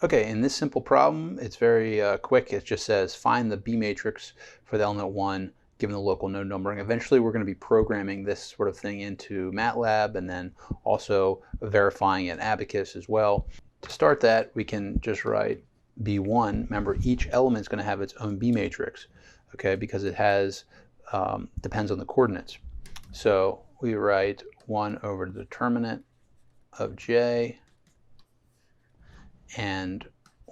Okay, in this simple problem, it's very quick. It just says find the B matrix for the element 1 given the local node numbering. Eventually we're going to be programming this sort of thing into MATLAB and then also verifying in Abacus as well. To start that, we can just write B1. Remember, each element is going to have its own B matrix, okay, because it has depends on the coordinates. So we write 1 over the determinant of J and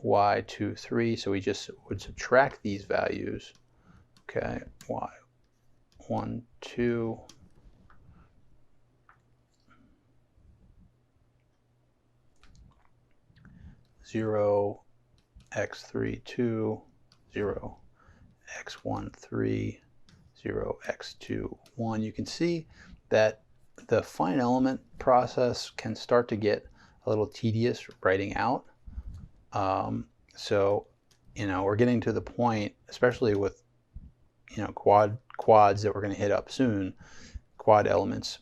y2, 3, so we just would subtract these values, okay, y1, 2, zero, x3, 2, 0, x1, 3, 0, x2, 1. You can see that the fine element process can start to get a little tedious writing out. So, we're getting to the point, especially with, quads that we're going to hit up soon, quad elements,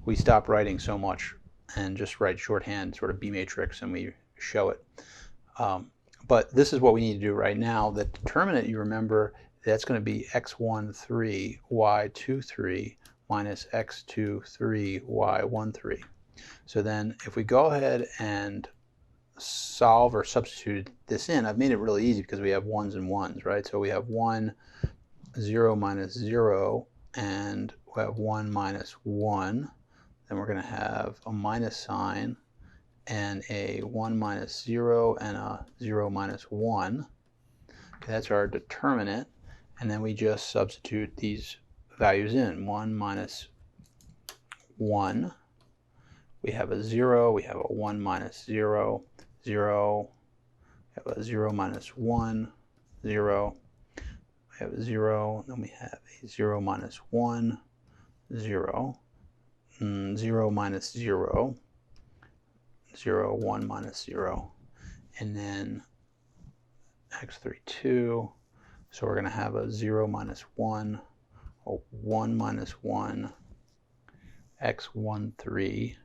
we stop writing so much and just write shorthand sort of B matrix and we show it. But this is what we need to do right now. The determinant, you remember, that's going to be x1, 3, y2, 3 minus x2, 3, y1, 3. So then if we go ahead and solve or substitute this in, I've made it really easy because we have ones and ones, right? So we have 1, 0 minus 0, and we have 1 minus 1. Then we're going to have a minus sign and a 1 minus 0 and a 0 minus 1. Okay, that's our determinant. And then we just substitute these values in. 1 minus 1. We have a 0, we have a 1 minus 0, 0, we have a 0 minus 1, 0, we have a 0, then we have a 0 minus 1, 0, 0 minus 0, 0, 1 minus 0, and then x3, 2, so we're going to have a 0 minus 1, a 1 minus 1, x1, 3,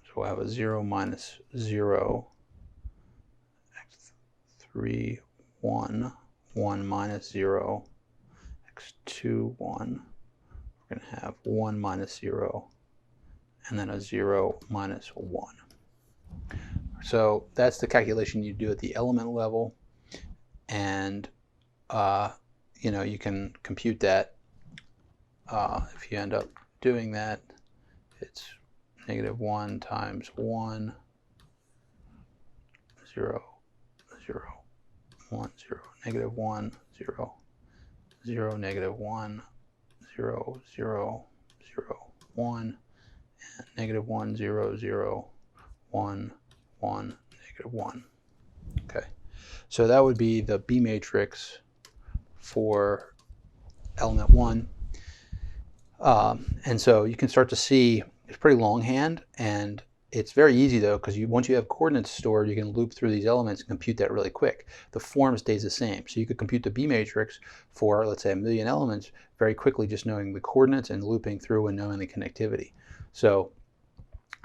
so we'll have a 0 minus 0, x3, 1, 1 minus 0, x2, 1. We're going to have 1 minus 0, and then a 0 minus 1. So that's the calculation you do at the element level, and you can compute that. If you end up doing that, it's -1 times 1, 0, 0, 1, 0, -1, 0, 0, -1, 0, 0, 0, 1, and -1, 0, 0, 1, 1, -1. Okay, so that would be the B matrix for element 1. And so you can start to see it's pretty longhand, and it's very easy though, because once you have coordinates stored, you can loop through these elements and compute that really quick. The form stays the same, so you could compute the B matrix for, let's say, 1,000,000 elements very quickly, just knowing the coordinates and looping through and knowing the connectivity. So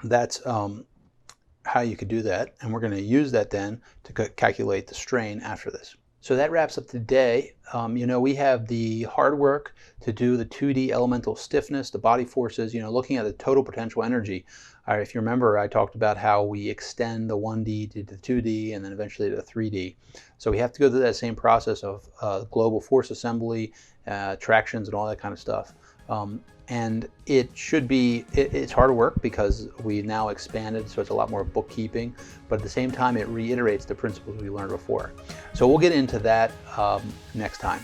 that's how you could do that, and we're going to use that then to calculate the strain after this. So that wraps up today. We have the hard work to do the 2D elemental stiffness, the body forces, looking at the total potential energy. If you remember, I talked about how we extend the 1D to the 2D and then eventually to the 3D. So we have to go through that same process of global force assembly, tractions, and all that kind of stuff. And it's hard work because we now expanded, so it's a lot more bookkeeping, but at the same time it reiterates the principles we learned before. So we'll get into that next time.